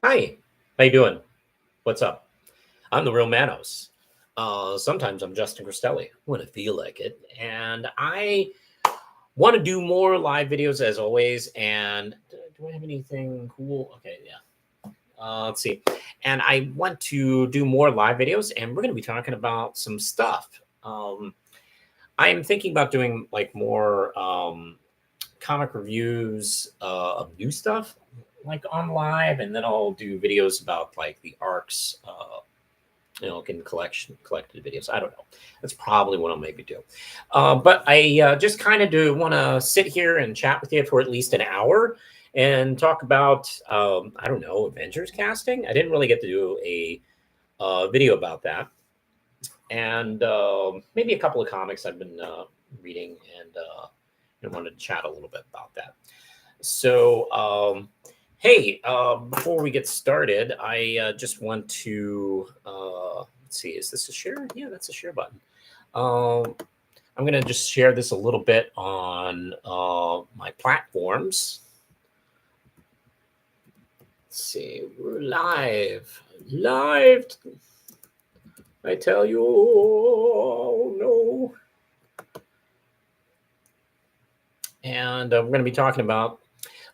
Hi, how you doing? What's up? I'm the real Manos. Sometimes I'm Justin Cristelli when I feel like it, and I want to do more live videos as always. And do I have anything cool? Okay, yeah. Let's see. And I want to do more live videos, and we're going to be talking about some stuff. I'm thinking about doing like more comic reviews of new stuff, like on live, and then I'll do videos about like the arcs. In collected videos. I don't know. That's probably what I'll maybe do. But I just kind of do want to sit here and chat with you for at least an hour and talk about I don't know, Avengers casting. I didn't really get to do a video about that, and maybe a couple of comics I've been reading, and wanted to chat a little bit about that. So, hey, before we get started, I just want to let's see, is this a share? Yeah, that's a share button. I'm going to just share this a little bit on my platforms. Let's see, we're live. Live. I tell you, oh, no. And we're going to be talking about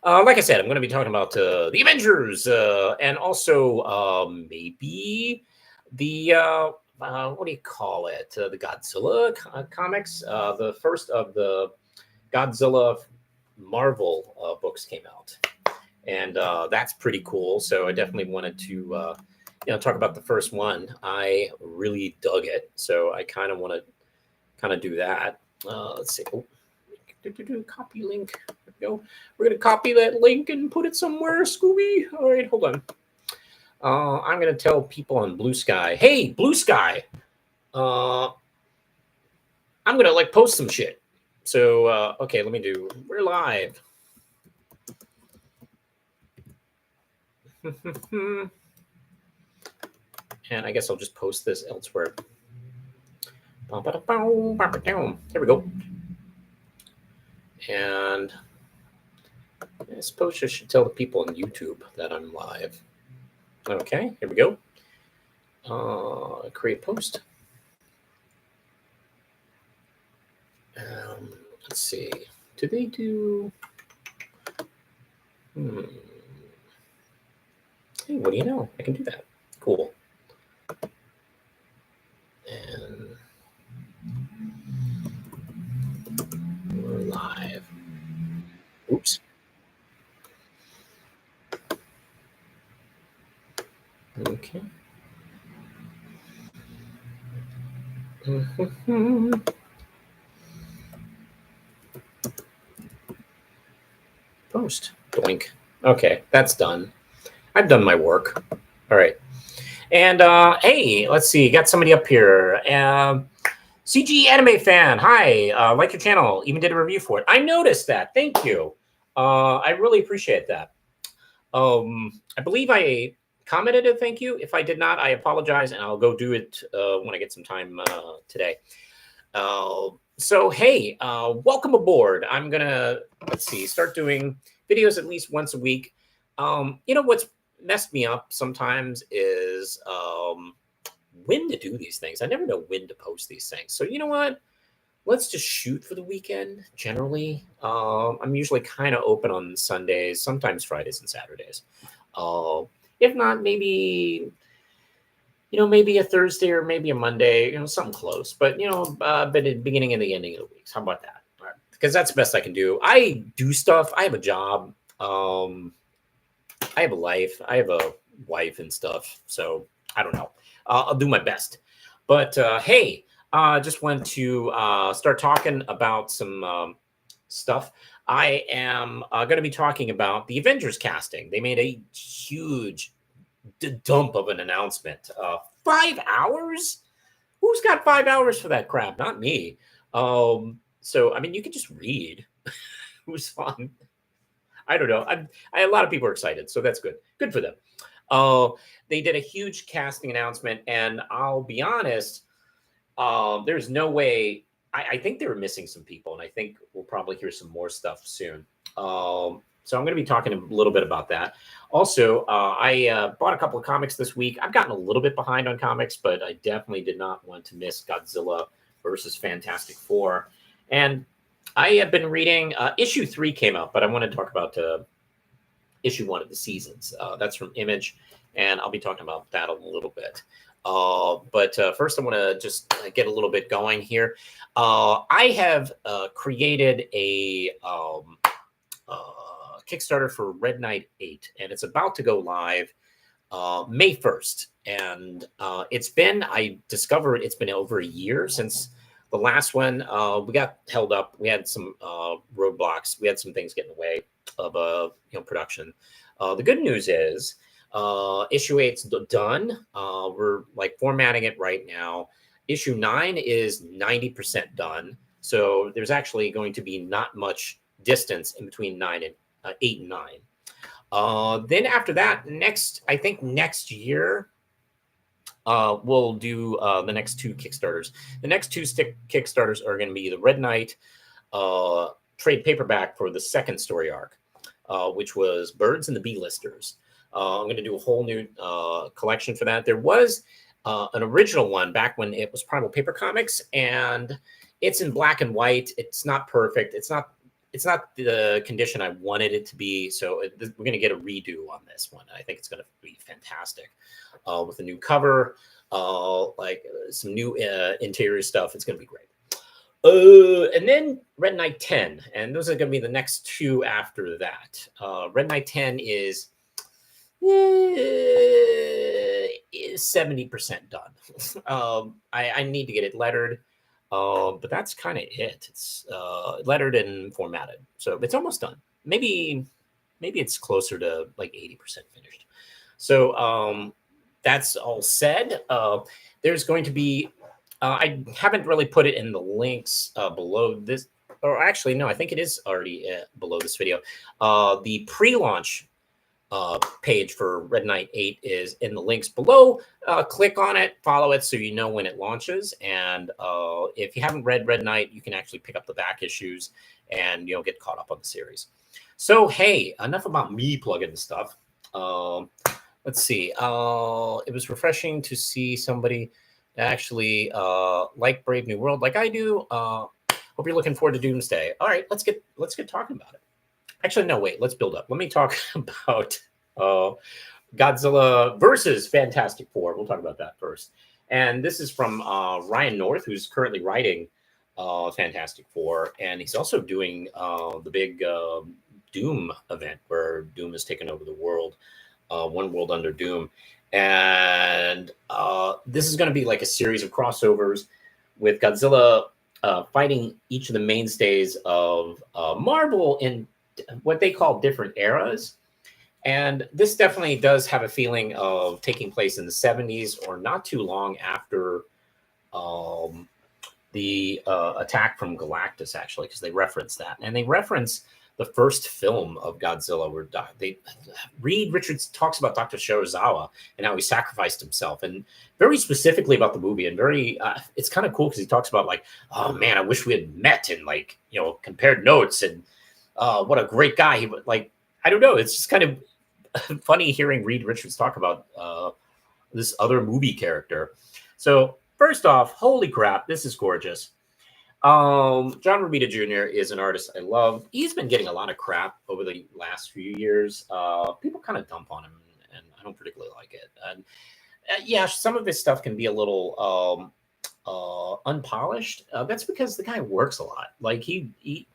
like I said, I'm going to be talking about the Avengers and also maybe the what do you call it? The Godzilla comics. The first of the Godzilla Marvel books came out, and that's pretty cool. So I definitely wanted to talk about the first one. I really dug it, so I kind of want to do that. Let's see. Oh, copy link. There we go. We're gonna copy that link and put it somewhere, Scooby. All right, hold on. I'm gonna tell people on Blue Sky, hey, Blue Sky, I'm gonna like post some shit. So okay, let me do. We're live. And I guess I'll just post this elsewhere. There we go. And I suppose I should tell the people on YouTube that I'm live. Okay, here we go. Create post. Let's see. Do they do? Hey, what do you know? I can do that. Cool. And we're live. Oops. Okay. Post. Blink. Okay, that's done. I've done my work. All right. And hey, let's see. Got somebody up here. CG anime fan. Hi. Like your channel. Even did a review for it. I noticed that. Thank you. I really appreciate that. I believe I commented a thank you. If I did not, I apologize, and I'll go do it when I get some time today. So hey, welcome aboard. I'm gonna start doing videos at least once a week. What's messed me up sometimes is when to do these things. I never know when to post these things. So you know what? Let's just shoot for the weekend. Generally, I'm usually kind of open on Sundays, sometimes Fridays and Saturdays. If not, maybe maybe a Thursday or maybe a Monday, something close. But but at the beginning and the ending of the weeks. How about that? All right. Because that's the best I can do. I do stuff. I have a job. I have a life. I have a wife and stuff. So I don't know. I'll do my best. But hey, just want to start talking about some stuff. I am going to be talking about the Avengers casting. They made a huge dump of an announcement. 5 hours? Who's got 5 hours for that crap? Not me. So I mean, you can just read. Who's fun? I don't know. A lot of people are excited, so that's good. Good for them. They did a huge casting announcement, and I'll be honest, there's no way. I think they were missing some people, and I think we'll probably hear some more stuff soon. So I'm going to be talking a little bit about that. Also, I bought a couple of comics this week. I've gotten a little bit behind on comics, but I definitely did not want to miss Godzilla versus Fantastic Four. And I have been reading, issue 3 came out, but I want to talk about issue 1 of the seasons. That's from Image, and I'll be talking about that a little bit. But first, I want to just get a little bit going here. I have created a Kickstarter for Red Knight 8, and it's about to go live May 1st. And I discovered it's been over a year since the last one. We got held up. We had some roadblocks. We had some things get in the way of production. The good news is issue 8's done. We're like formatting it right now. Issue 9 is 90% done. So there's actually going to be not much distance in between 8 and 9. Then after that, I think next year, we'll do the next 2 Kickstarters. The next 2 Kickstarters are going to be the Red Knight trade paperback for the second story arc, which was Birds and the B-Listers. I'm going to do a whole new collection for that. There was an original one back when it was Primal Paper Comics, and it's in black and white. It's not perfect. It's not the condition I wanted it to be. So we're going to get a redo on this one. I think it's going to be fantastic with a new cover, like some new interior stuff. It's going to be great. And then Red Knight 10, and those are going to be the next 2 after that. Red Knight 10 is 70% done. I need to get it lettered. But that's kind of it. It's lettered and formatted, so it's almost done. Maybe it's closer to like 80% finished. So that's all said. There's going to be. I haven't really put it in the links below this, or actually, no, I think it is already below this video. The pre-launch page for Red Knight 8 is in the links below. Click on it, follow it so you know when it launches. And if you haven't read Red Knight, you can actually pick up the back issues and get caught up on the series. So, hey, enough about me plugging the stuff. Let's see. It was refreshing to see somebody actually like Brave New World like I do. Hope you're looking forward to Doomsday. All right, let's get talking about it. Actually, no, wait, let's build up. Let me talk about Godzilla versus Fantastic Four. We'll talk about that first. And this is from Ryan North, who's currently writing Fantastic Four. And he's also doing the big Doom event where Doom has taken over the world, One World Under Doom. And this is going to be like a series of crossovers with Godzilla fighting each of the mainstays of Marvel in what they call different eras. And this definitely does have a feeling of taking place in the 70s or not too long after the attack from Galactus, actually, because they reference that. And they reference the first film of Godzilla where Reed Richards talks about Dr. Shirazawa and how he sacrificed himself, and very specifically about the movie. And very, it's kind of cool because he talks about like, oh man, I wish we had met and like, compared notes, and what a great guy he was. Like, I don't know. It's just kind of funny hearing Reed Richards talk about this other movie character. So first off, holy crap, this is gorgeous. John Romita Jr. is an artist I love. He's been getting a lot of crap over the last few years. People kind of dump on him, and I don't particularly like it. And yeah, some of his stuff can be a little unpolished. That's because the guy works a lot. Like he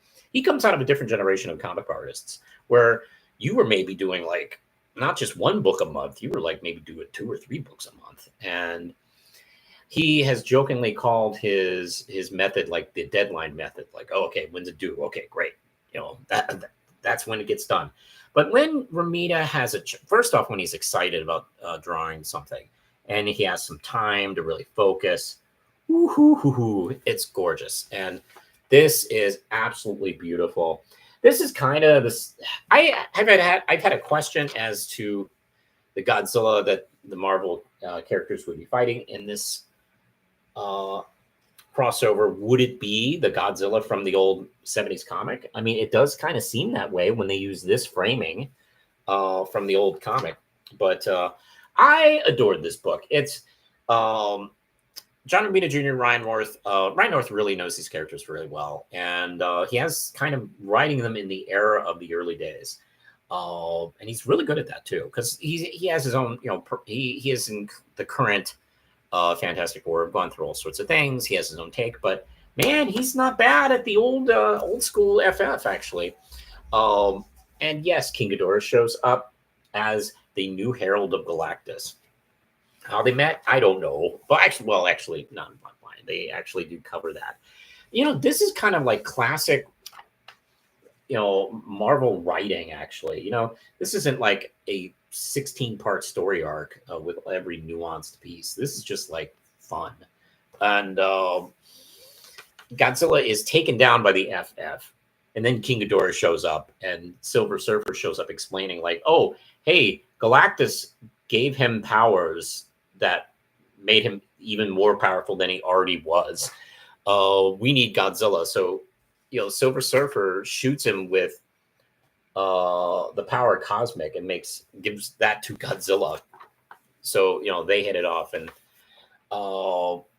comes out of a different generation of comic artists where you were maybe doing like not just 1 book a month. You were like maybe doing 2 or 3 books a month. And he has jokingly called his method like the deadline method. Like, oh, okay, when's it due? Okay, great. That's when it gets done. But when Romita has first off, when he's excited about drawing something and he has some time to really focus, it's gorgeous. And this is absolutely beautiful. This is kind of this. I've had a question as to the Godzilla that the Marvel characters would be fighting in this crossover, would it be the Godzilla from the old 70s comic? I mean, it does kind of seem that way when they use this framing from the old comic. But I adored this book. It's John Romita Jr., Ryan North. Ryan North really knows these characters really well, and he has kind of writing them in the era of the early days. And he's really good at that too, because he has his own, he is in the current Fantastic Four. Gone through all sorts of things. He has his own take, but man, he's not bad at the old school FF actually. And yes, King Ghidorah shows up as the new Herald of Galactus. How they met, I don't know. But actually, not in my mind. They actually do cover that. This is kind of like classic, Marvel writing, actually. This isn't like a 16-part story arc with every nuanced piece. This is just like fun. And Godzilla is taken down by the FF. And then King Ghidorah shows up, and Silver Surfer shows up explaining, like, oh, hey, Galactus gave him powers that made him even more powerful than he already was. We need Godzilla. So, Silver Surfer shoots him with the power cosmic and gives that to Godzilla. So, they hit it off, and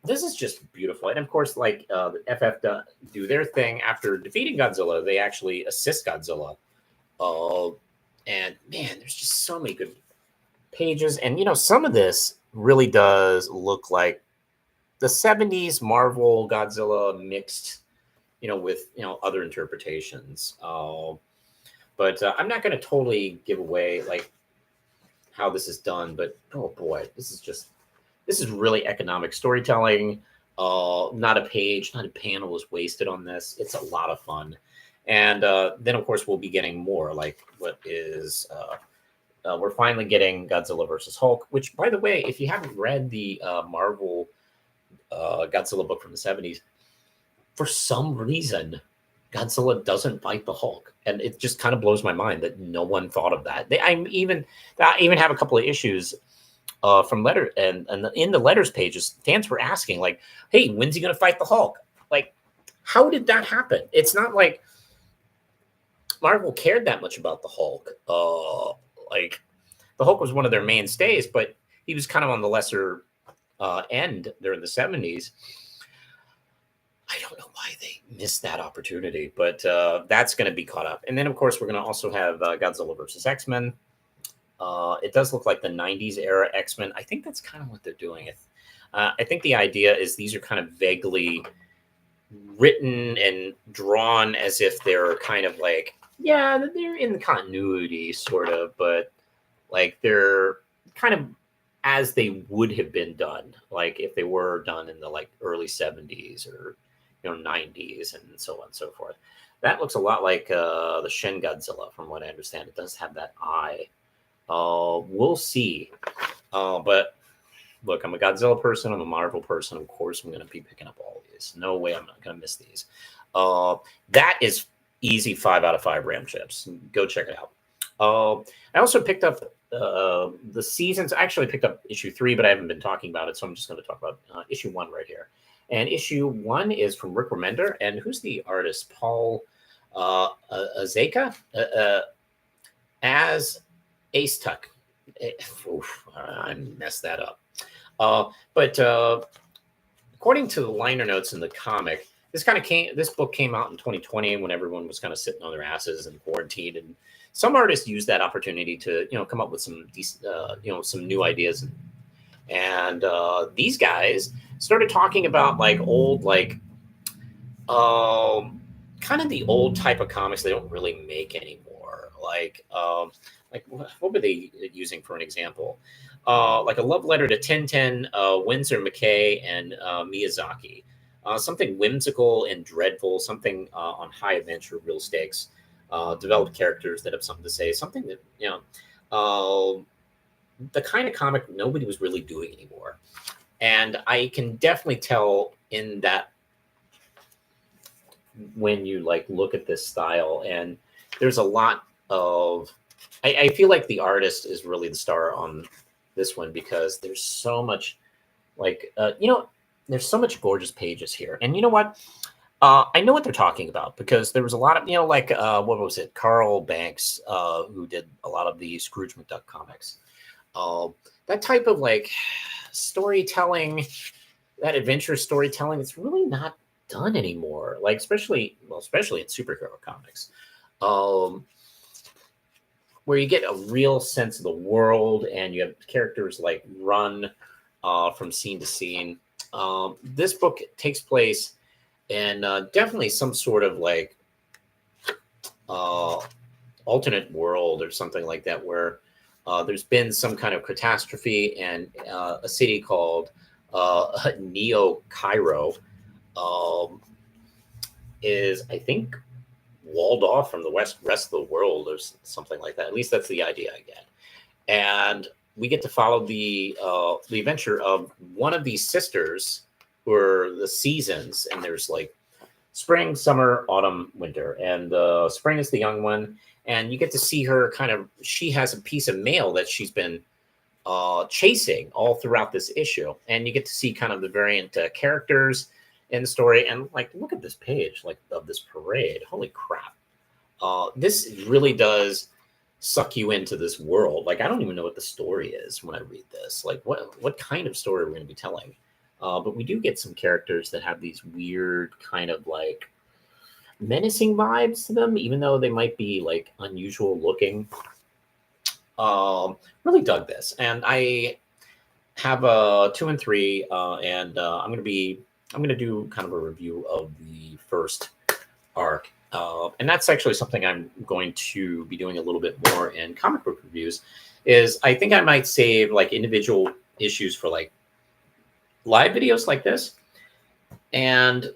this is just beautiful. And of course, like the FF do their thing after defeating Godzilla, they actually assist Godzilla. And man, there's just so many good pages. And some of this really does look like the 70s Marvel Godzilla mixed, with other interpretations. But I'm not going to totally give away like how this is done. But oh boy, this is really economic storytelling. Not a page, not a panel is wasted on this. It's a lot of fun. And then, of course, we'll be getting more like what is we're finally getting Godzilla versus Hulk, which, by the way, if you haven't read the Marvel Godzilla book from the 70s, for some reason, Godzilla doesn't fight the Hulk. And it just kind of blows my mind that no one thought of that. I even have a couple of issues from letter and in the letters pages, fans were asking like, hey, when's he going to fight the Hulk? Like, how did that happen? It's not like Marvel cared that much about the Hulk. Like the Hulk was one of their mainstays, but he was kind of on the lesser end during the 70s. I don't know why they missed that opportunity, but that's going to be caught up. And then, of course, we're going to also have Godzilla versus X-Men. It does look like the 90s era X-Men. I think that's kind of what they're doing. I think the idea is these are kind of vaguely written and drawn as if they're kind of like, yeah, they're in the continuity sort of, but like they're kind of as they would have been done, like if they were done in the like early 70s or 90s and so on and so forth. That looks a lot like the Shin Godzilla, from what I understand. It does have that eye. We'll see. But look, I'm a Godzilla person. I'm a Marvel person. Of course, I'm going to be picking up all these. No way I'm not going to miss these. That is easy 5 out of 5 Ram chips. Go check it out. I also picked up the seasons. I actually picked up issue 3, but I haven't been talking about it, so I'm just going to talk about issue 1 right here. And issue 1 is from Rick Remender. And who's the artist? Paul Azeka? As Ace Tuck. I messed that up. But according to the liner notes in the comic, this book came out in 2020 when everyone was kind of sitting on their asses and quarantined, and some artists used that opportunity to come up with some decent, some new ideas, and these guys started talking about like old kind of the old type of comics they don't really make anymore, like what were they using for an example? Like a love letter to Tintin, Winsor McKay, and Miyazaki. Something whimsical and dreadful, something on high adventure, real stakes, developed characters that have something to say, something that, the kind of comic nobody was really doing anymore. And I can definitely tell in that when you like look at this style, and there's a lot of, I feel like the artist is really the star on this one because there's so much like, there's so much gorgeous pages here. And you know what? I know what they're talking about because there was a lot of, like, what was it? Carl Banks, who did a lot of the Scrooge McDuck comics. That type of like storytelling, that adventure storytelling, it's really not done anymore. Like, especially in superhero comics, where you get a real sense of the world and you have characters like run from scene to scene. This book takes place in definitely some sort of like uh, alternate world or something like that, where there's been some kind of catastrophe, and a city called Neo Cairo um, is, I think, walled off from the rest of the world, or something like that. At least that's the idea I get. And we get to follow the adventure of one of these sisters, who are the seasons, and there's like spring, summer, autumn, winter, and spring is the young one. And you get to see her kind of. She has a piece of mail that she's been chasing all throughout this issue, and you get to see kind of the variant characters in the story. And like, look at this page, like, of this parade. Holy crap! This really does suck you into this world. Like, I don't even know what the story is when I read this. Like, what kind of story we're going to be telling? But we do get some characters that have these weird kind of like menacing vibes to them, even though they might be like unusual looking. Really dug this, and I have a 2 and 3, and I'm gonna do kind of a review of the first arc, and that's actually something I'm going to be doing a little bit more in comic book reviews. Is I think I might save like individual issues for like live videos like this, and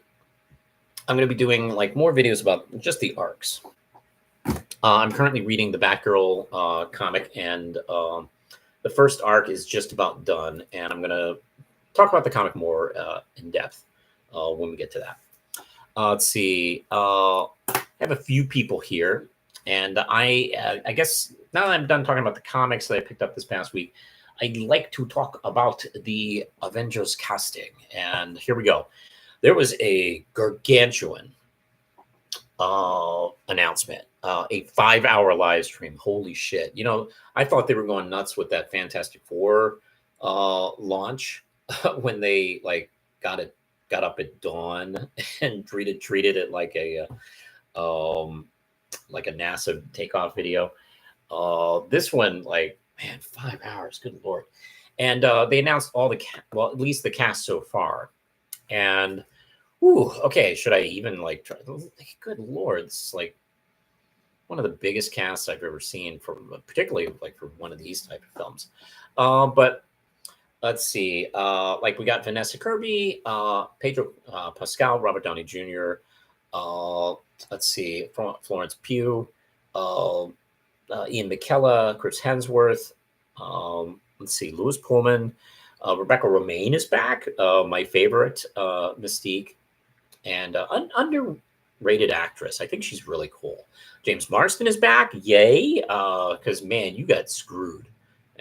I'm going to be doing like more videos about just the arcs. I'm currently reading the Batgirl comic, and the first arc is just about done, and I'm going to talk about the comic more in depth when we get to that. Let's see. I have a few people here, and I guess now that I'm done talking about the comics that I picked up this past week, I'd like to talk about the Avengers casting. And here we go. There was a gargantuan announcement, a 5-hour live stream. Holy shit. I thought they were going nuts with that Fantastic Four launch when they like got up at dawn and treated it like a NASA takeoff video. This one, like, man, 5 hours, good lord. And they announced all well, at least the cast so far. And okay, should I even like try? Good lord, this is like one of the biggest casts I've ever seen, particularly like for one of these type of films. But let's see, like we got Vanessa Kirby, Pedro Pascal, Robert Downey Jr. Let's see, Florence Pugh, Ian McKellen, Chris Hemsworth. Let's see, Louis Pullman. Rebecca Romijn is back, my favorite Mystique, and underrated actress. I think she's really cool. James Marsden is back. Yay. Because, man, you got screwed.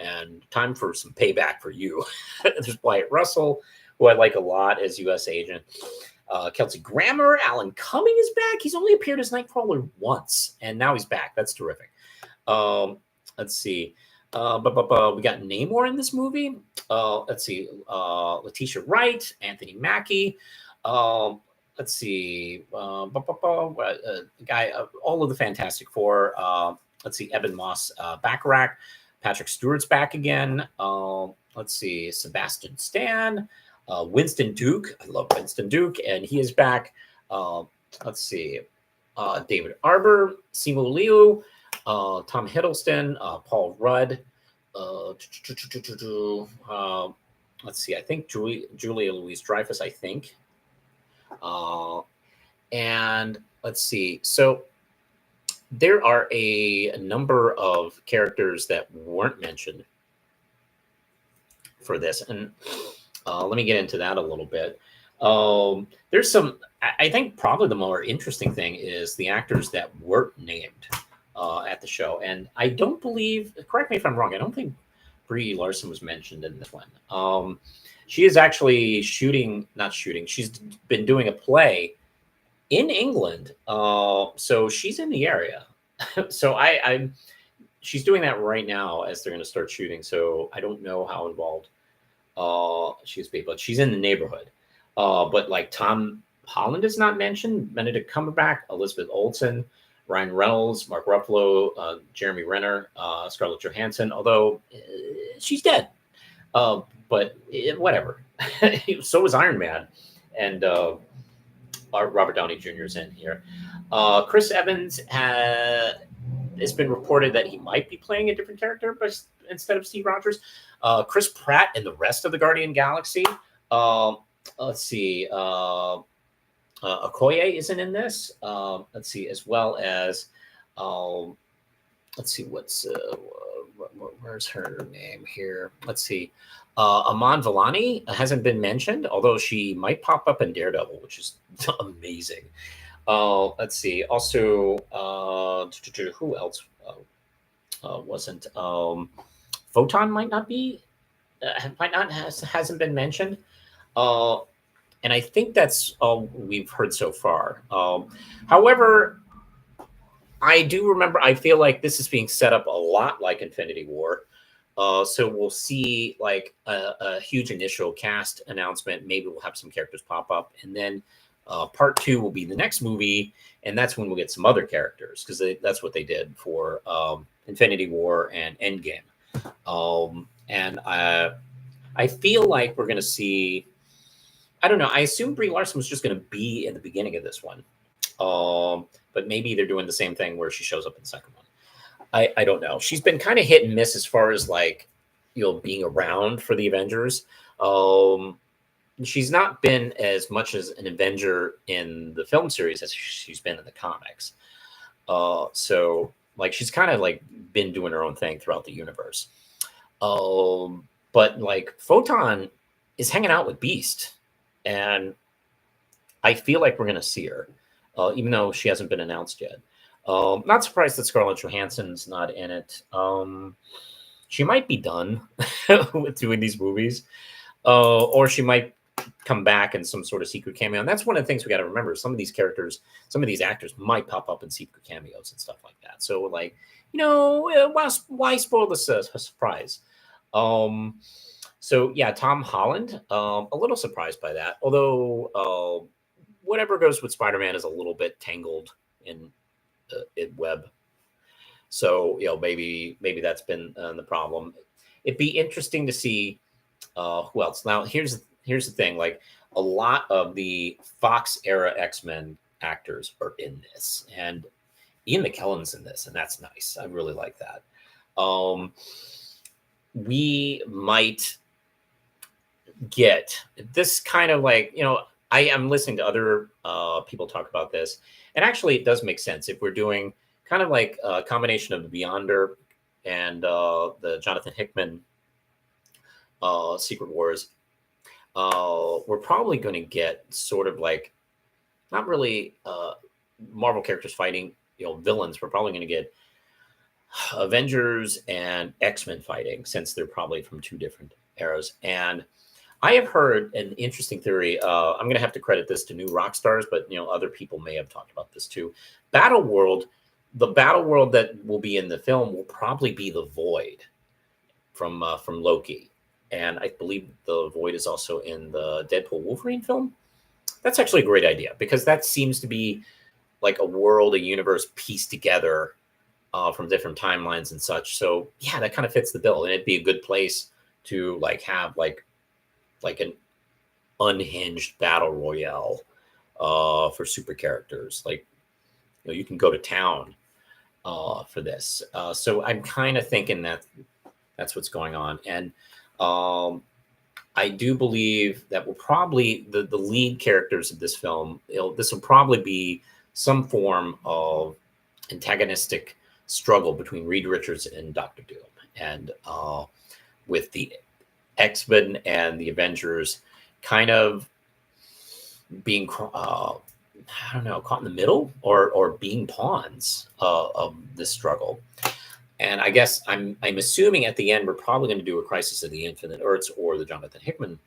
And time for some payback for you. There's Wyatt Russell, who I like a lot as U.S. agent. Kelsey Grammer. Alan Cumming is back. He's only appeared as Nightcrawler once, and now he's back. That's terrific. Let's see. We got Namor in this movie. Let's see. Letitia Wright, Anthony Mackie. Let's see. Guy, all of the Fantastic Four. Let's see. Evan Moss, Bacharach. Patrick Stewart's back again. Let's see. Sebastian Stan. Winston Duke. I love Winston Duke, and he is back. Let's see. David Arbor, Simu Liu, Tom Hiddleston, Paul Rudd. Let's see. I think Julia Louis-Dreyfus, I think. And let's see. So there are a number of characters that weren't mentioned for this. And let me get into that a little bit. There's some, I think probably the more interesting thing is the actors that weren't named at the show. And I don't believe, correct me if I'm wrong, I don't think Brie Larson was mentioned in this one. She is actually not shooting. She's been doing a play in England. So she's in the area. So she's doing that right now as they're going to start shooting. So I don't know how involved she is, but she's in the neighborhood. But like Tom Holland is not mentioned. Benedict Cumberbatch, Elizabeth Olsen, Ryan Reynolds, Mark Ruffalo, Jeremy Renner, Scarlett Johansson. Although she's dead, but whatever. So is Iron Man, and Robert Downey Jr. is in here. Chris Evans it's been reported that he might be playing a different character, but instead of Steve Rogers, Chris Pratt and the rest of the Guardian Galaxy. Let's see. Okoye isn't in this. Let's see, as well as let's see where's her name here. Let's see. Aman Vellani hasn't been mentioned, although she might pop up in Daredevil, which is amazing. Let's see. Also, who else wasn't? Photon might not be, hasn't been mentioned. And I think that's all we've heard so far. However, I do remember, I feel like this is being set up a lot like Infinity War. So we'll see like a huge initial cast announcement. Maybe we'll have some characters pop up. And then part 2 will be the next movie. And that's when we'll get some other characters, because that's what they did for Infinity War and Endgame. And I feel like we're going to see, I don't know. I assume Brie Larson was just going to be in the beginning of this one. But maybe they're doing the same thing where she shows up in the second one. I don't know. She's been kind of hit and miss as far as like, being around for the Avengers. She's not been as much as an Avenger in the film series as she's been in the comics. So like she's kind of like been doing her own thing throughout the universe. But like Photon is hanging out with Beast. And I feel like we're going to see her, even though she hasn't been announced yet. Not surprised that Scarlett Johansson's not in it. She might be done with doing these movies, or she might come back in some sort of secret cameo. And that's one of the things we got to remember. Some of these characters, some of these actors might pop up in secret cameos and stuff like that. So like, why spoil the surprise? So yeah, Tom Holland, a little surprised by that. Although whatever goes with Spider-Man is a little bit tangled in web. So maybe that's been the problem. It'd be interesting to see who else. Now here's the thing: like a lot of the Fox era X-Men actors are in this, and Ian McKellen's in this, and that's nice. I really like that. We might get this kind of like, I am listening to other people talk about this, and actually it does make sense if we're doing kind of like a combination of the Beyonder and the Jonathan Hickman Secret Wars. We're probably going to get sort of like, not really Marvel characters fighting, villains. We're probably going to get Avengers and X-Men fighting, since they're probably from 2 different eras. And I have heard an interesting theory. I'm going to have to credit this to New Rockstars, but other people may have talked about this too. The battle world that will be in the film will probably be the Void from Loki, and I believe the Void is also in the Deadpool Wolverine film. That's actually a great idea, because that seems to be like a world, a universe pieced together from different timelines and such. So yeah, that kind of fits the bill, and it'd be a good place to like have like an unhinged battle royale for super characters. Like, you can go to town for this. So I'm kind of thinking that that's what's going on. And I do believe that will probably, the lead characters of this film, this will probably be some form of antagonistic struggle between Reed Richards and Dr. Doom. And with the X-Men and the Avengers kind of being, caught in the middle or being pawns of this struggle. And I guess I'm assuming at the end we're probably going to do a Crisis of the Infinite Earths or the Jonathan Hickman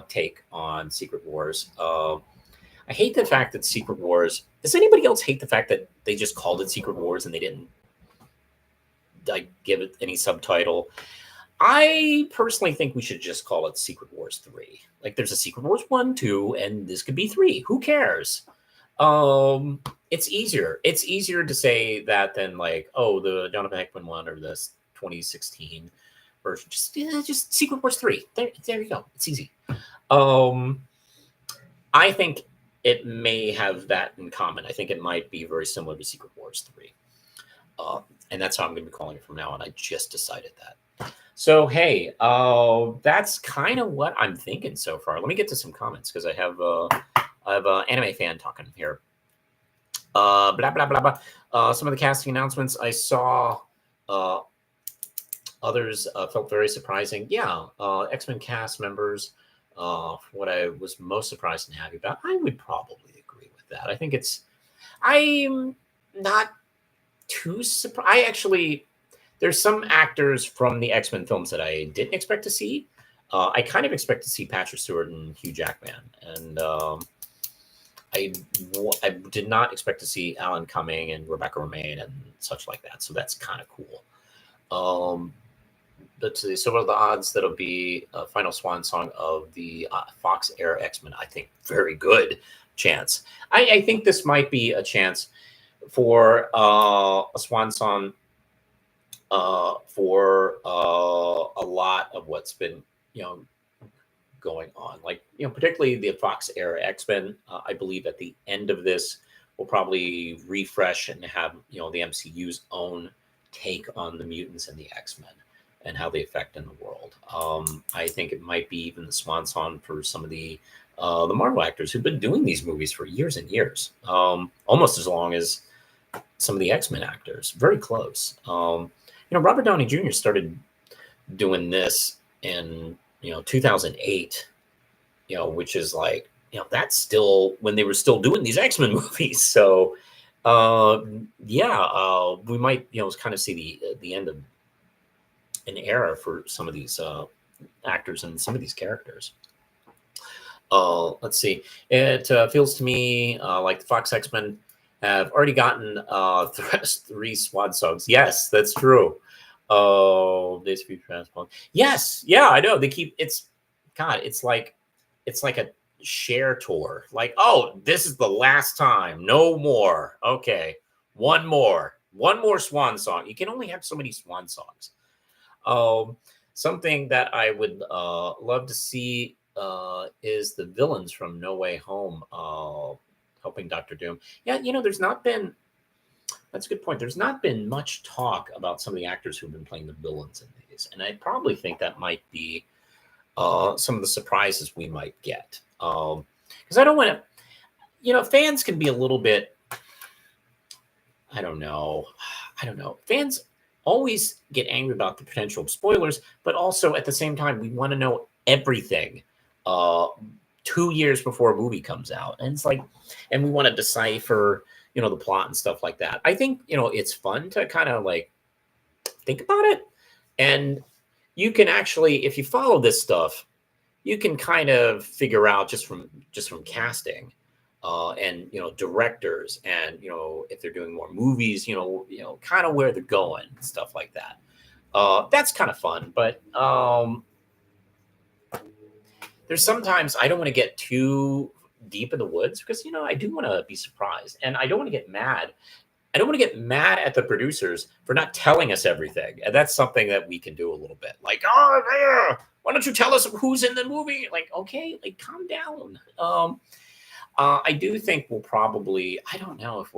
take on Secret Wars. I hate the fact that Secret Wars. Does anybody else hate the fact that they just called it Secret Wars and they didn't like give it any subtitle? I personally think we should just call it Secret Wars 3. Like there's a Secret Wars 1, 2, and this could be 3. Who cares? It's easier. It's easier to say that than like, oh, the Jonathan Hickman one or this 2016 version. Just Secret Wars 3. There you go. It's easy. I think it may have that in common. I think it might be very similar to Secret Wars 3. And that's how I'm going to be calling it from now on. I just decided that. So, hey, that's kind of what I'm thinking so far. Let me get to some comments because I have an anime fan talking here. Blah, blah, blah, blah. Some of the casting announcements I saw, others felt very surprising. Yeah, X-Men cast members, what I was most surprised and happy about, I would probably agree with that. I think I'm not too surprised. There's some actors from the X-Men films that I didn't expect to see. I kind of expect to see Patrick Stewart and Hugh Jackman. And I did not expect to see Alan Cumming and Rebecca Romijn and such like that. So that's kind of cool. Let's see. So what are the odds that'll be a final swan song of the Fox era X-Men? I think very good chance. I think this might be a chance for a swan song for a lot of what's been, going on. Like, particularly the Fox era X-Men, I believe at the end of this, we'll probably refresh and have, the MCU's own take on the mutants and the X-Men and how they affect in the world. I think it might be even the swan song for some of the Marvel actors who've been doing these movies for years and years, almost as long as some of the X-Men actors. Very close. Robert Downey Jr. started doing this in 2008, which is like, that's still when they were still doing these X-Men movies. So we might kind of see the end of an era for some of these actors and some of these characters. Let's see. It feels to me like the Fox X-Men have already gotten 3 swan songs. Yes, that's true. Days of Future Past. Yes, yeah, I know. They keep it's like a share tour. Like, oh, this is the last time. No more. Okay, one more swan song. You can only have so many swan songs. Something that I would love to see is the villains from No Way Home helping Dr. Doom. Yeah, there's not been. That's a good point. There's not been much talk about some of the actors who've been playing the villains in these, and I probably think that might be some of the surprises we might get. Because I don't want to, fans can be a little bit. I don't know. Fans always get angry about the potential of spoilers, but also at the same time, we want to know everything 2 years before a movie comes out. And it's like, and we want to decipher, the plot and stuff like that. I think, it's fun to kind of like think about it. And you can actually, if you follow this stuff, you can kind of figure out just from casting and directors and if they're doing more movies, kind of where they're going and stuff like that. That's kind of fun, but there's sometimes I don't want to get too deep in the woods because I do want to be surprised and I don't want to get mad. I don't want to get mad at the producers for not telling us everything, and that's something that we can do a little bit. Like, oh, why don't you tell us who's in the movie? Like, okay, like calm down. I do think we'll probably. I don't know if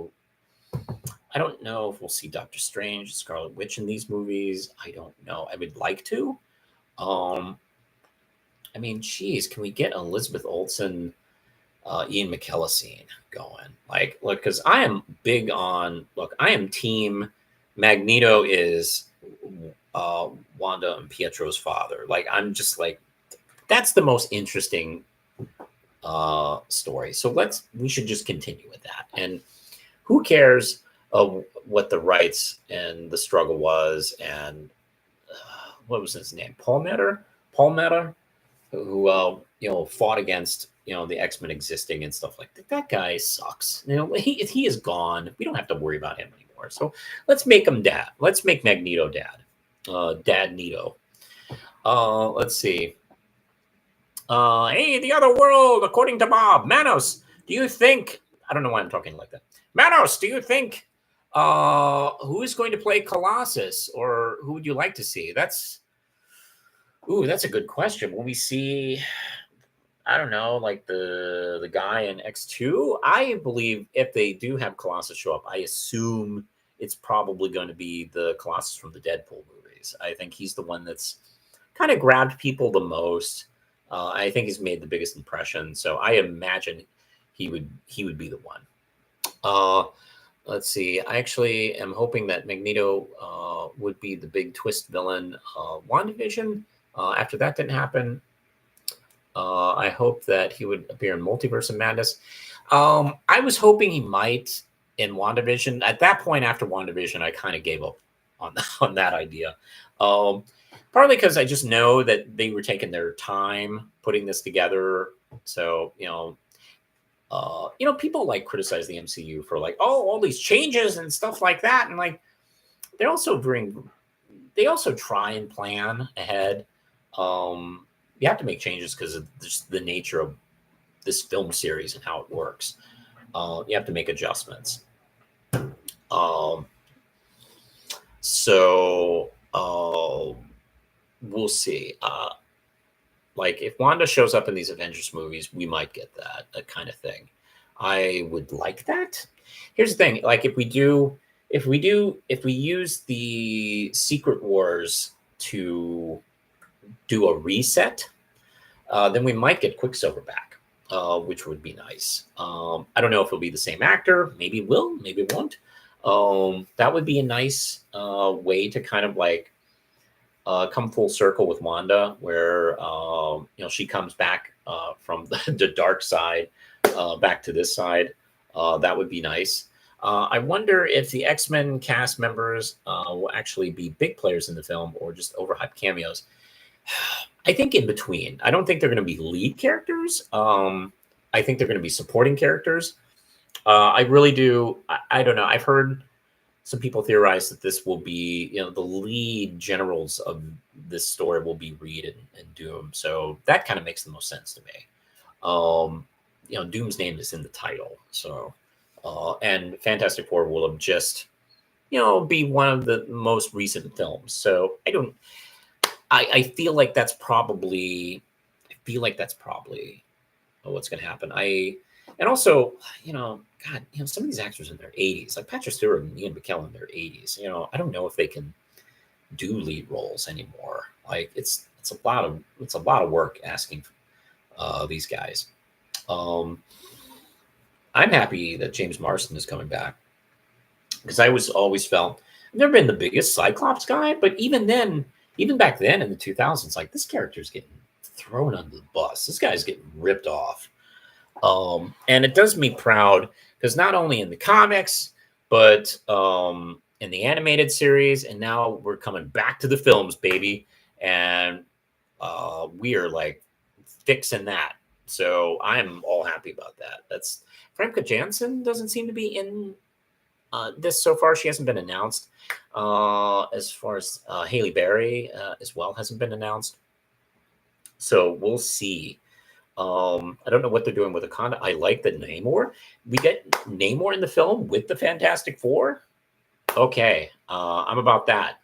we'll see Doctor Strange, Scarlet Witch in these movies. I don't know. I would like to. I mean, geez, can we get Elizabeth Olsen, Ian McKellen scene going? Like, look, because I am big on. Look, I am team. Magneto is Wanda and Pietro's father. Like, I'm just like, that's the most interesting story. So we should just continue with that. And who cares what the rights and the struggle was? And what was his name? Paul Metter, who fought against, the X-Men existing and stuff like that. That guy sucks. He is gone. We don't have to worry about him anymore. So let's make him dad. Let's make Magneto dad. Dad Nito. Let's see. Hey, the other world, according to Bob. Manos, do you think... I don't know why I'm talking like that. Manos, do you think... who is going to play Colossus? Or who would you like to see? That's a good question. Will we see... I don't know, like the guy in X2? I believe if they do have Colossus show up, I assume it's probably going to be the Colossus from the Deadpool movies. I think he's the one that's kind of grabbed people the most. I think he's made the biggest impression. So I imagine he would be the one. Let's see. I actually am hoping that Magneto would be the big twist villain. WandaVision, after that didn't happen, I hope that he would appear in Multiverse of Madness. I was hoping he might in WandaVision. At that point, after WandaVision, I kind of gave up on that idea. Partly because I just know that they were taking their time putting this together. So, people like criticize the MCU for like, all these changes and stuff like that. And like, they also try and plan ahead. You have to make changes because of just the nature of this film series and how it works. You have to make adjustments. So we'll see. Like if Wanda shows up in these Avengers movies, we might get that kind of thing. I would like that. Here's the thing: like if we use the Secret Wars to do a reset, then we might get Quicksilver back, which would be nice. I don't know if it'll be the same actor. Maybe it will, maybe it won't. That would be a nice way to kind of like come full circle with Wanda, where she comes back from the dark side back to this side. That would be nice. I wonder if the X-Men cast members will actually be big players in the film or just overhyped cameos. I think in between. I don't think they're going to be lead characters. I think they're going to be supporting characters. I really do. I don't know. I've heard some people theorize that this will be, the lead generals of this story will be Reed and Doom. So that kind of makes the most sense to me. Doom's name is in the title. So, and Fantastic Four will have just, be one of the most recent films. So I feel like that's probably what's going to happen. And also, God, some of these actors in their 80s, like Patrick Stewart and Ian McKellen in their 80s, I don't know if they can do lead roles anymore. Like it's a lot of work asking these guys. I'm happy that James Marsden is coming back because I always felt I've never been the biggest Cyclops guy, but even back then in the 2000s, like this character's getting thrown under the bus. This guy's getting ripped off. And it does me proud because not only in the comics, but in the animated series, and now we're coming back to the films, baby. And we are like fixing that. So I'm all happy about that. That's Famke Janssen doesn't seem to be in this so far. She hasn't been announced. As far as Halle Berry as well hasn't been announced. So we'll see. I don't know what they're doing with Wakanda. I like the Namor. We get Namor in the film with the Fantastic Four. Okay, I'm about that.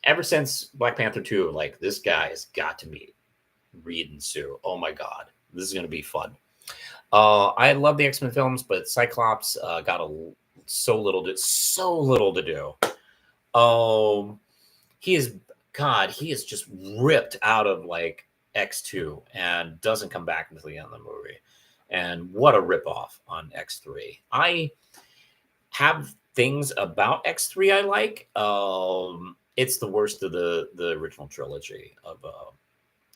Ever since Black Panther 2, like this guy has got to meet Reed and Sue. Oh my God, this is going to be fun. I love the X-Men films, but Cyclops got so little to do. He is just ripped out of like X2 and doesn't come back until the end of the movie. And what a ripoff on X3. I have things about X3 I like. It's the worst of the original trilogy of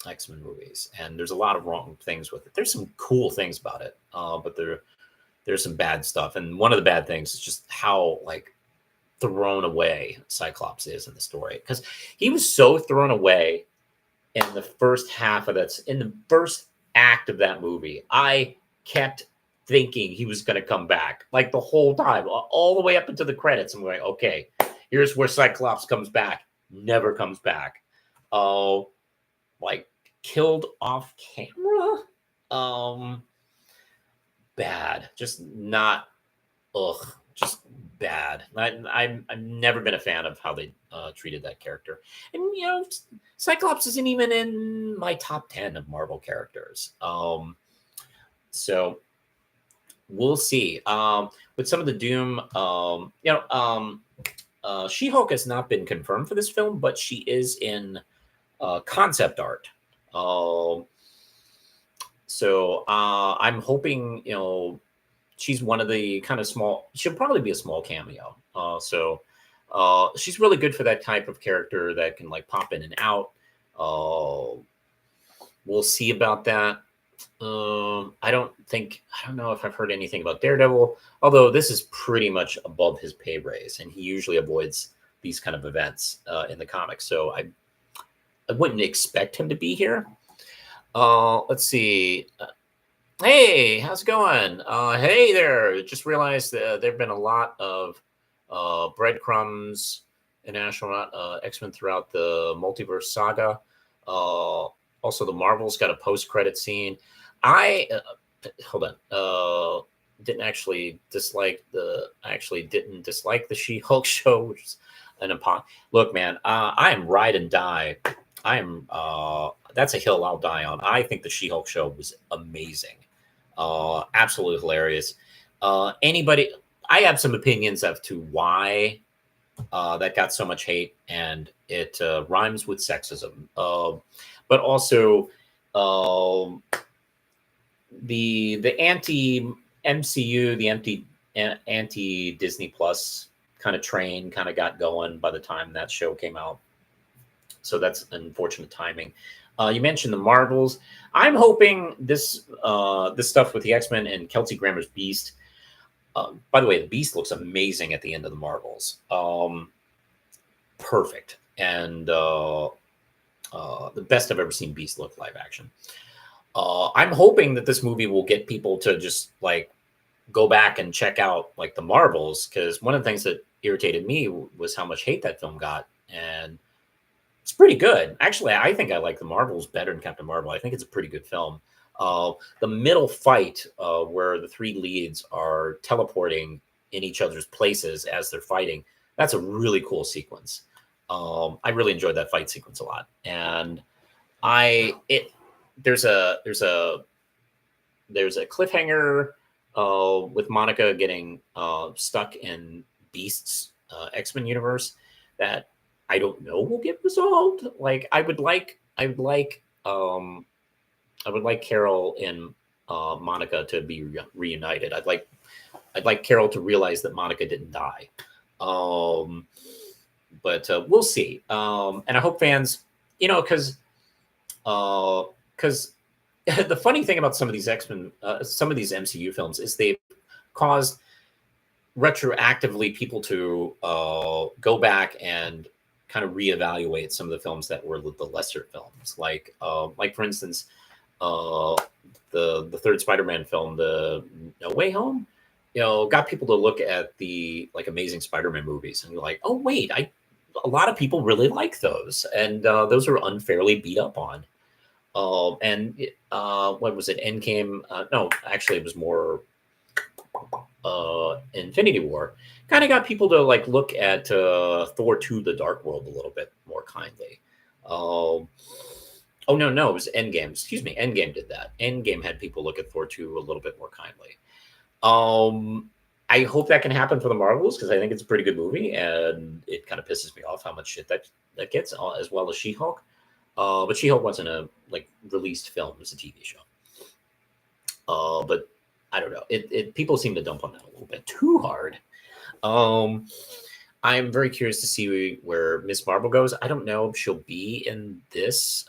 X-Men movies, and there's a lot of wrong things with it. There's some cool things about it, but there's some bad stuff. And one of the bad things is just how like thrown away Cyclops is in the story, because he was so thrown away in the first half of that, in the first act of that movie, I kept thinking he was going to come back like the whole time, all the way up into the credits. I'm going, okay, here's where Cyclops comes back. Never comes back. Oh, like killed off camera. Bad. Just not. Ugh. Just bad. I've never been a fan of how they treated that character. And Cyclops isn't even in my top 10 of Marvel characters. So we'll see. With some of the Doom, She-Hulk has not been confirmed for this film, but she is in concept art. So I'm hoping, she's one of the kind of small, she'll probably be a small cameo. So she's really good for that type of character that can like pop in and out. We'll see about that. I don't know if I've heard anything about Daredevil, although this is pretty much above his pay raise, and he usually avoids these kind of events in the comics. So I wouldn't expect him to be here. Let's see. Hey, how's it going? Hey there. Just realized there have been a lot of breadcrumbs and astronaut X-Men throughout the multiverse saga. Also, the Marvels got a post-credit scene. I hold on. Didn't dislike the She-Hulk show, which is an upon. Look, man, I am ride and die. I am. That's a hill I'll die on. I think the She-Hulk show was amazing. Absolutely hilarious. I have some opinions as to why that got so much hate, and it rhymes with sexism. But also, the anti MCU, the anti Disney Plus kind of train kind of got going by the time that show came out. So that's unfortunate timing. You mentioned the Marvels. I'm hoping this stuff with the X-Men and Kelsey Grammer's Beast. By the way, the Beast looks amazing at the end of the Marvels. Perfect. And the best I've ever seen Beast look live action. I'm hoping that this movie will get people to just like go back and check out like the Marvels, because one of the things that irritated me was how much hate that film got, and it's pretty good. Actually, I think I like the Marvels better than Captain Marvel. I think it's a pretty good film. The middle fight where the three leads are teleporting in each other's places as they're fighting, that's a really cool sequence. I really enjoyed that fight sequence a lot. And there's a cliffhanger with Monica getting stuck in Beast's X-Men universe that I don't know will get resolved. Like I would like Carol and Monica to be reunited. I'd like Carol to realize that Monica didn't die. But we'll see. And I hope fans, because the funny thing about some of these X-Men, some of these MCU films is they've caused retroactively people to go back and kind of reevaluate some of the films that were the lesser films. Like for instance, the third Spider-Man film, the No Way Home, got people to look at the like Amazing Spider-Man movies and you're like, oh wait, a lot of people really like those, and those are unfairly beat up on. And what was it? Endgame? No, actually, it was more Infinity War. Kind of got people to like look at Thor 2: The Dark World a little bit more kindly. Oh no, it was Endgame. Excuse me, Endgame did that. Endgame had people look at Thor 2 a little bit more kindly. I hope that can happen for the Marvels, because I think it's a pretty good movie, and it kind of pisses me off how much shit that gets, as well as She-Hulk. But She-Hulk wasn't a like released film; it was a TV show. But I don't know. People seem to dump on that a little bit too hard. I'm very curious to see where Miss Marvel goes. I don't know if she'll be in this.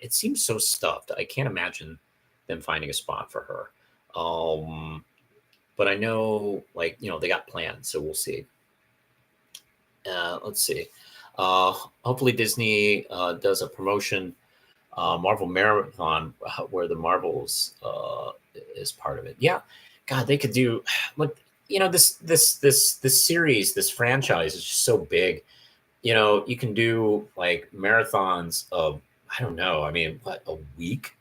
It seems so stuffed. I can't imagine them finding a spot for her. But I know, like, they got plans, so we'll see. Let's see. Hopefully Disney does a promotion, Marvel Marathon, where the Marvels is part of it. Yeah, God, they could do. Look, this series, this franchise is just so big. You can do like marathons of, I don't know. I mean, what, a week?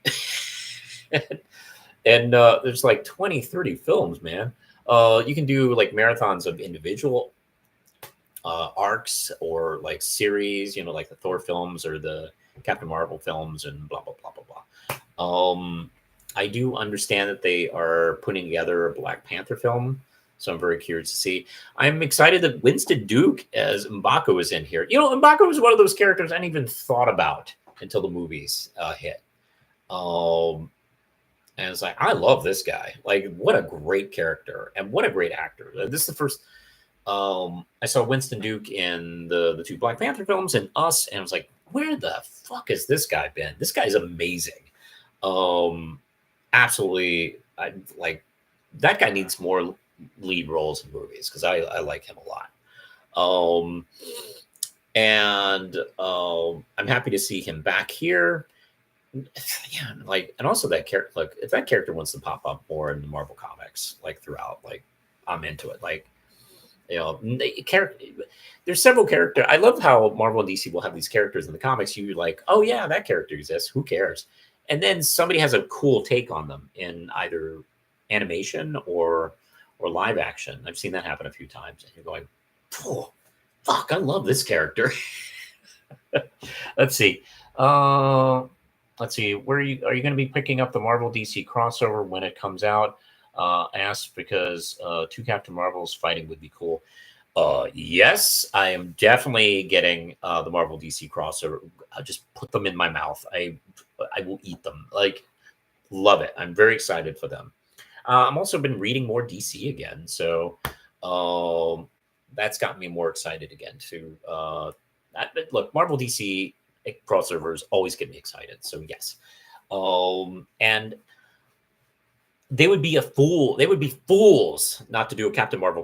And there's like 20, 30 films, man. You can do like marathons of individual arcs or like series, like the Thor films or the Captain Marvel films and blah blah blah blah blah. I do understand that they are putting together a Black Panther film, so I'm very curious to see. I'm excited that Winston Duke as M'Baku is in here. M'Baku was one of those characters I didn't even thought about until the movies hit. And it's like, I love this guy. Like, what a great character and what a great actor. This is the first. I saw Winston Duke in the two Black Panther films and Us, and I was like, where the fuck has this guy been? This guy's amazing. Absolutely, I like that guy needs more lead roles in movies because I like him a lot. And I'm happy to see him back here. Yeah, like, and also that character. Like, if that character wants to pop up more in the Marvel comics, like throughout, like, I'm into it. Like, there's several characters. I love how Marvel and DC will have these characters in the comics. You're like, oh yeah, that character exists. Who cares? And then somebody has a cool take on them in either animation or live action. I've seen that happen a few times, and you're going, oh, fuck, I love this character. Let's see. Where are you going to be picking up the Marvel DC crossover when it comes out? Asked because two Captain Marvels fighting would be cool. Yes, I am definitely getting the Marvel DC crossover. I'll just put them in my mouth. I will eat them. Like, love it. I'm very excited for them. I'm also been reading more DC again, so that's gotten me more excited again too. Look, Marvel DC crossovers always get me excited. So yes, and they would be fools not to do a Captain Marvel.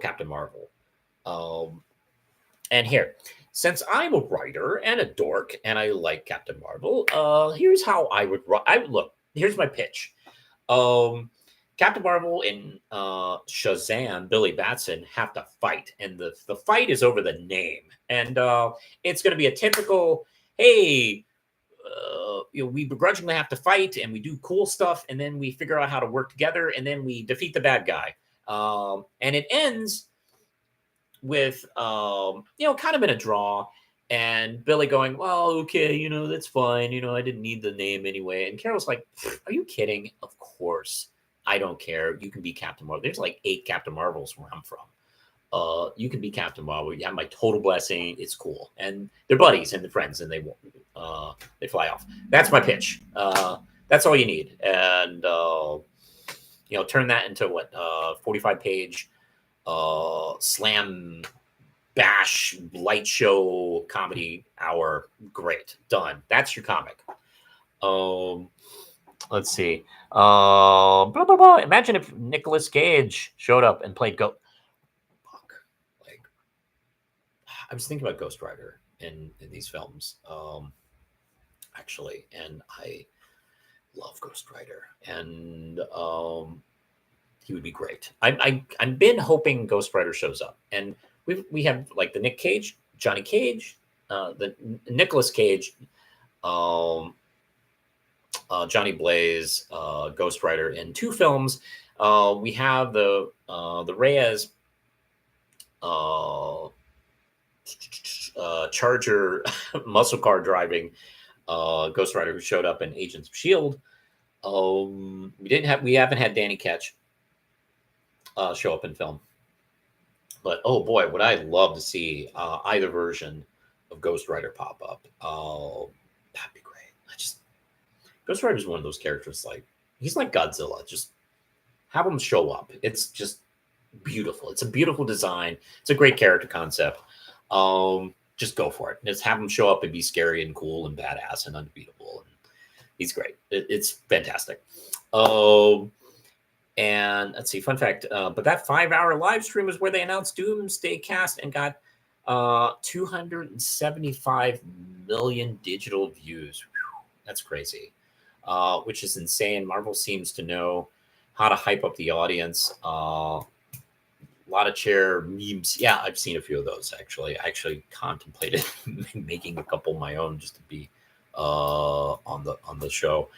And here, since I'm a writer and a dork and I like Captain Marvel, here's how I would look. Here's my pitch. Captain Marvel and Shazam, Billy Batson, have to fight, and the fight is over the name, and it's going to be a typical, hey, we begrudgingly have to fight, and we do cool stuff, and then we figure out how to work together, and then we defeat the bad guy, and it ends with kind of in a draw. And Billy going, well, okay, that's fine. I didn't need the name anyway. And Carol's like, are you kidding? Of course. I don't care. You can be Captain Marvel. There's like 8 Captain Marvels where I'm from. You can be Captain Marvel. You have my total blessing. It's cool. And they're buddies and they're friends, and they fly off. That's my pitch. That's all you need. And, turn that into 45-page slam bash light show comedy hour. Great. Done. That's your comic. Let's see. Blah, blah, blah. Imagine if Nicolas Cage showed up and played Fuck. Like, I was thinking about Ghost Rider in these films, actually, and I love Ghost Rider, and he would be great. I've been hoping Ghost Rider shows up, and we have like the Nick Cage, Johnny Cage, the Nicolas Cage, Johnny Blaze, Ghost Rider in 2 films. We have the Reyes Charger muscle car driving Ghost Rider who showed up in Agents of Shield. We haven't had Danny Ketch show up in film, but oh boy, would I love to see either version of Ghost Rider pop up. That'd be great. Ghost Rider is one of those characters, like, he's like Godzilla. Just have him show up. It's just beautiful. It's a beautiful design. It's a great character concept. Just go for it. Just have him show up and be scary and cool and badass and unbeatable. And he's great. It's fantastic. And let's see, fun fact. But that 5-hour live stream is where they announced Doomsday Cast and got 275 million digital views. Whew, that's crazy. Which is insane. Marvel seems to know how to hype up the audience. A lot of chair memes. Yeah, I've seen a few of those actually. I actually contemplated making a couple of my own just to be on the show.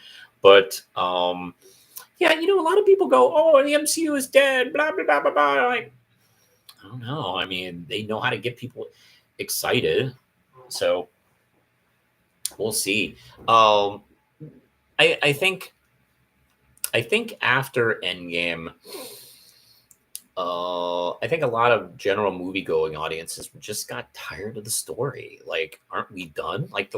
But yeah, a lot of people go, "Oh, the MCU is dead." Blah blah blah blah blah. Like, I don't know. I mean, they know how to get people excited, so we'll see. Um, I think after Endgame, I think a lot of general movie going audiences just got tired of the story. Like, aren't we done? Like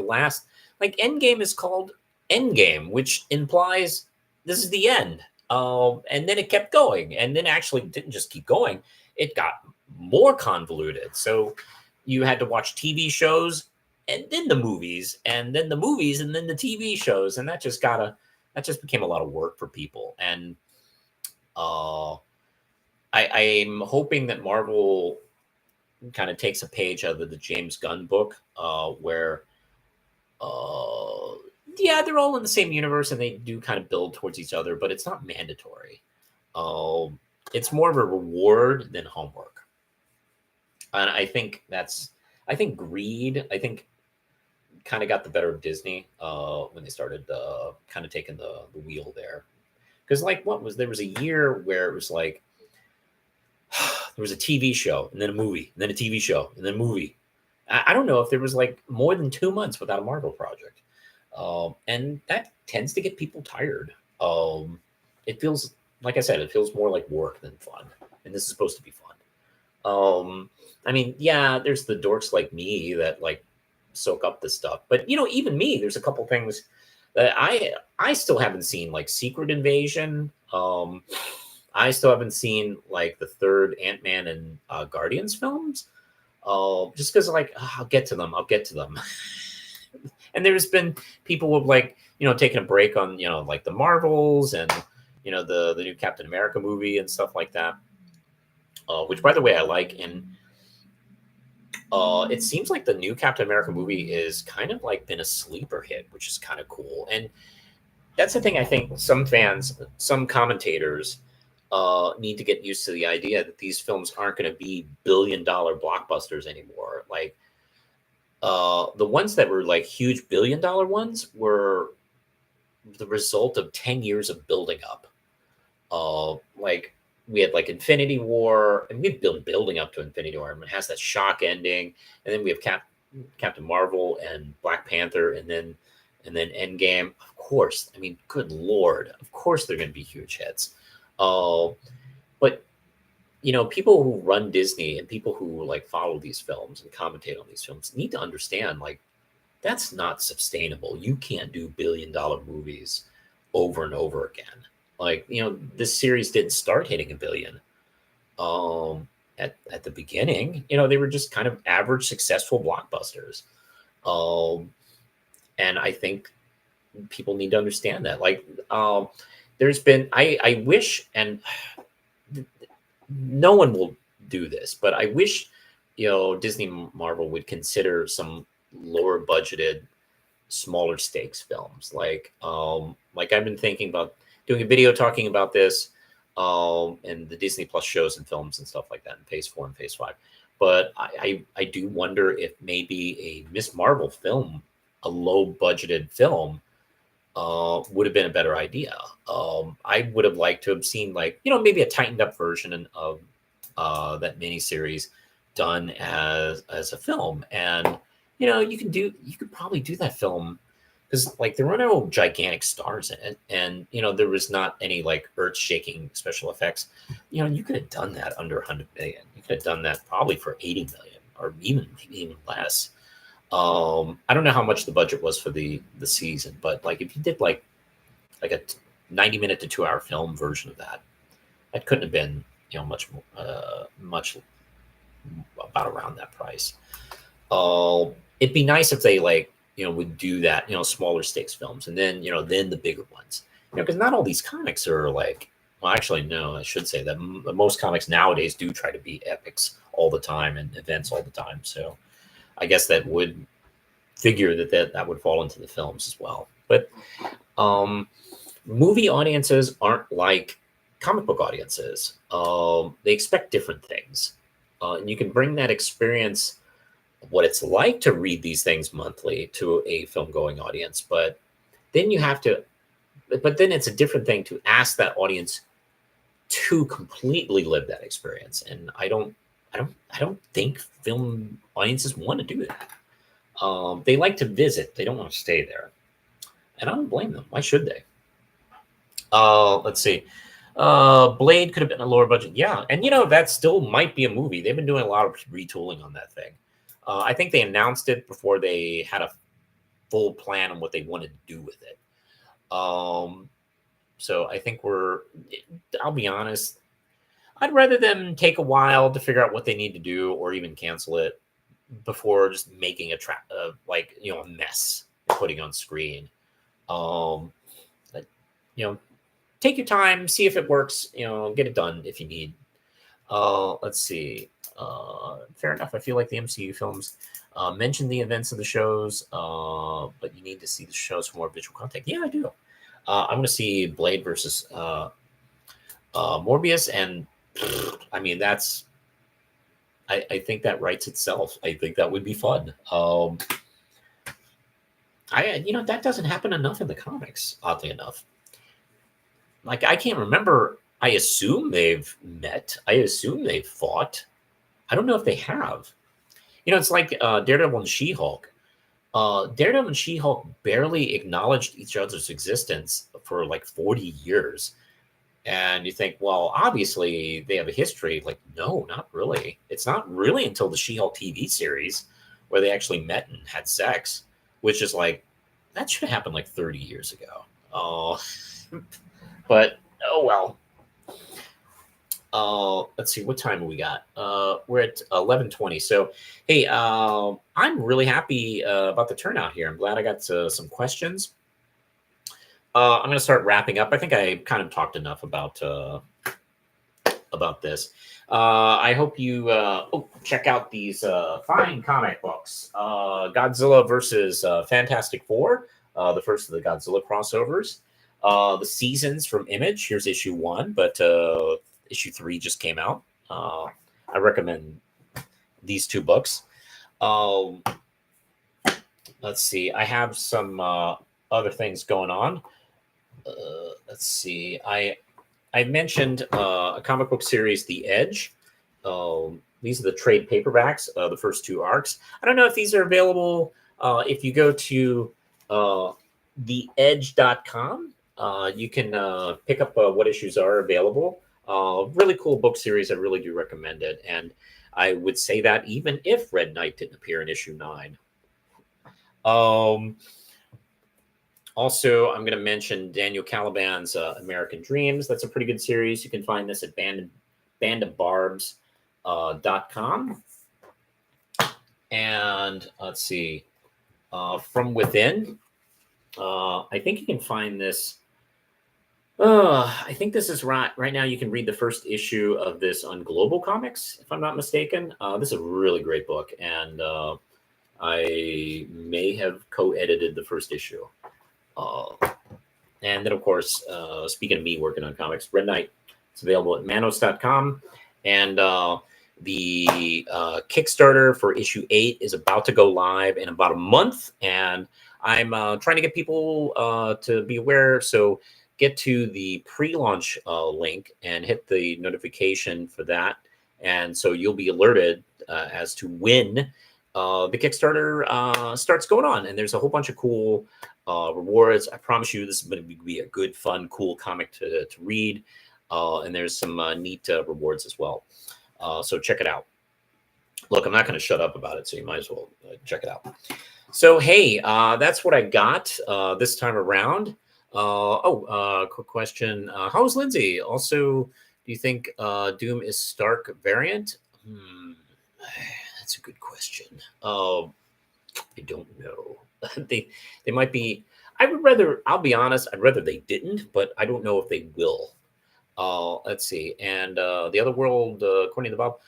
like Endgame is called Endgame, which implies this is the end. And then it kept going, and then actually didn't just keep going; it got more convoluted. So you had to watch TV shows, and then the movies, and then the movies, and then the TV shows, and that just became a lot of work for people. And uh, I'm hoping that Marvel kind of takes a page out of the James Gunn book, where, uh, yeah, they're all in the same universe and they do kind of build towards each other, but it's not mandatory. Um, it's more of a reward than homework, and I think greed, I think, kind of got the better of Disney when they started kind of taking the wheel there. Because like, there was a year where it was like there was a TV show and then a movie, and then a TV show and then a movie. I don't know if there was like more than 2 months without a Marvel project, and that tends to get people tired. It feels, like I said, it feels more like work than fun, and this is supposed to be fun. I mean, yeah, there's the dorks like me that like soak up this stuff, but even me, there's a couple things that I still haven't seen, like Secret Invasion. I still haven't seen like the third Ant-Man and Guardians films. Just because like, I'll get to them. I'll get to them. And there's been people who have like, taken a break on, like the Marvels and, the new Captain America movie and stuff like that. Which, by the way, I like. And it seems like the new Captain America movie is kind of like been a sleeper hit, which is kind of cool. And that's the thing. I think some fans, some commentators, need to get used to the idea that these films aren't going to be billion-dollar blockbusters anymore. Like, the ones that were like huge billion-dollar ones were the result of 10 years of building up. Like, we had like Infinity War, and we've been building up to Infinity War. I mean, it has that shock ending, and then we have Captain Marvel and Black Panther, and then Endgame. Of course, I mean, good lord, of course they're going to be huge hits. But people who run Disney and people who like follow these films and commentate on these films need to understand, like, that's not sustainable. You can't do billion-dollar movies over and over again. Like, this series didn't start hitting a billion at the beginning. They were just kind of average successful blockbusters. And I think people need to understand that. Like, there's been, I wish, and no one will do this, but I wish, Disney Marvel would consider some lower budgeted, smaller stakes films. Like I've been thinking about doing a video talking about this, and the Disney Plus shows and films and stuff like that in Phase 4 and Phase 5. But I do wonder if maybe a Miss Marvel film, a low budgeted film, would have been a better idea. I would have liked to have seen, like, maybe a tightened up version of that miniseries done as a film. And you could probably do that film because, like, there were no gigantic stars in it, and there was not any like earth shaking special effects. You could have done that under 100 million. You could have done that probably for 80 million, or maybe even less. I don't know how much the budget was for the season, but like, if you did like a 90-minute to 2-hour film version of that, that couldn't have been much about around that price. It'd be nice if they like would do that, smaller stakes films, and then then the bigger ones, because not all these comics are like Well, actually, no, I should say that most comics nowadays do try to be epics all the time and events all the time. So I guess that would figure that would fall into the films as well. But um, movie audiences aren't like comic book audiences. They expect different things. And you can bring that experience, what it's like to read these things monthly, to a film going audience. Then you have to, but then it's a different thing to ask that audience to completely live that experience. And I don't think film audiences want to do that. They like to visit. They don't want to stay there. And I don't blame them. Why should they? Let's see. Blade could have been a lower budget. Yeah. And, that still might be a movie. They've been doing a lot of retooling on that thing. I think they announced it before they had a full plan on what they wanted to do with it. So I think I'll be honest, I'd rather them take a while to figure out what they need to do or even cancel it before just making a mess and putting on screen. But, take your time, see if it works, get it done if you need. Let's see. Fair enough. I feel like the MCU films mention the events of the shows, but you need to see the shows for more visual content. Yeah, I do. I'm going to see Blade versus Morbius, and I mean I think that writes itself. I think that would be fun. That doesn't happen enough in the comics, oddly enough. Like, I can't remember. I assume they've met. I assume they've fought. I don't know if they have. It's like Daredevil and She-Hulk. Daredevil and She-Hulk barely acknowledged each other's existence for like 40 years. And you think, well, obviously they have a history. Like, no, not really. It's not really until the She-Hulk TV series where they actually met and had sex, which is like, that should have happened like 30 years ago. But, oh well. Let's see, what time have we got? We're at 11:20. So, hey, I'm really happy about the turnout here. I'm glad I got some questions. I'm going to start wrapping up. I think I kind of talked enough about this. I hope you check out these fine comic books. Godzilla versus Fantastic Four, the first of the Godzilla crossovers. The Seasons from Image. Here's issue 1, but issue 3 just came out. I recommend these 2 books. Let's see. I have some other things going on. Let's see. I mentioned a comic book series, The Edge. These are the trade paperbacks, the first 2 arcs. I don't know if these are available. If you go to theedge.com, you can pick up what issues are available. Really cool book series. I really do recommend it. And I would say that even if Red Knight didn't appear in issue 9. Also, I'm going to mention Daniel Caliban's American Dreams. That's a pretty good series. You can find this at bandofbarbs.com. And let's see, From Within. I think you can find this. I think this is right now. You can read the first issue of this on Global Comics, if I'm not mistaken. This is a really great book, and I may have co-edited the first issue. And then, of course, speaking of me working on comics, Red Knight, it's available at manos.com. And the Kickstarter for issue 8 is about to go live in about a month. And I'm trying to get people to be aware. So get to the pre-launch link and hit the notification for that. And so you'll be alerted as to when the Kickstarter starts going on. And there's a whole bunch of cool rewards. I promise you this is going to be a good, fun, cool comic to read. And there's some neat rewards as well. So check it out. Look, I'm not going to shut up about it, so you might as well check it out. So, hey, that's what I got this time around. Quick question. How's Lindsay? Also, do you think Doom is Stark variant? That's a good question. I don't know. They might be. I'll be honest, I'd rather they didn't, but I don't know if they will. Let's see. And the other world, according to Bob,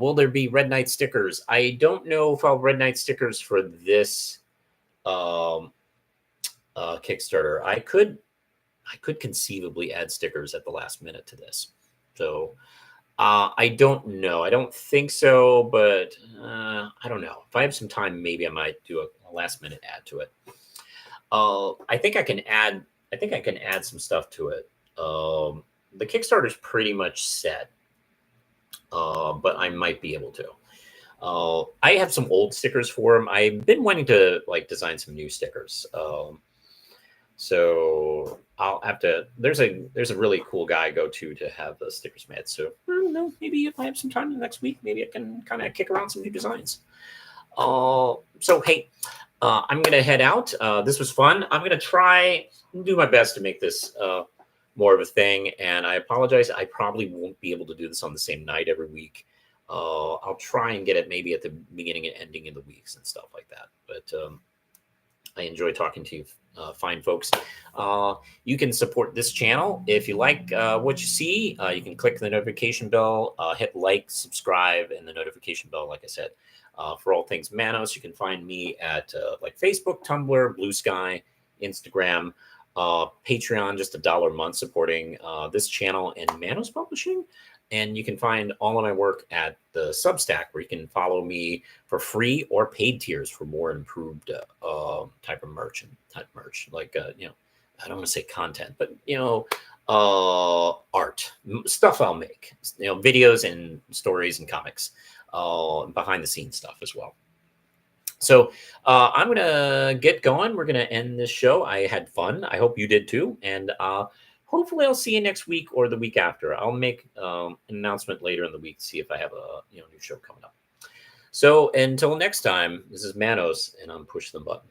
will there be Red Knight stickers? I don't know if I'll have Red Knight stickers for this um, Kickstarter. I could conceivably add stickers at the last minute to this. So I don't know. I don't think so, but I don't know. If I have some time, maybe I might do a last minute add to it. I think I can add. I think I can add some stuff to it. The Kickstarter is pretty much set, but I might be able to. I have some old stickers for them. I've been wanting to like design some new stickers. So I'll have to. There's a really cool guy I go to have the stickers made. So I don't know. Maybe if I have some time next week, maybe I can kind of kick around some new designs. So hey, I'm gonna head out. This was fun. I'm gonna try and do my best to make this more of a thing. And I apologize. I probably won't be able to do this on the same night every week. I'll try and get it maybe at the beginning and ending of the weeks and stuff like that. But I enjoy talking to you, fine folks. You can support this channel if you like what you see. You can click the notification bell, hit like, subscribe, and the notification bell, like I said. For all things Manos, you can find me at like Facebook, Tumblr, Blue Sky, Instagram, Patreon, just $1 a month supporting this channel and Manos Publishing. And you can find all of my work at the Substack, where you can follow me for free or paid tiers for more improved type of merch and type merch. Like, I don't want to say content, but, art, stuff I'll make, videos and stories and comics, behind the scenes stuff as well. So I'm going to get going. We're going to end this show. I had fun. I hope you did too. And hopefully I'll see you next week or the week after. I'll make an announcement later in the week to see if I have a new show coming up. So until next time, this is Manos, and I'm pushing the button.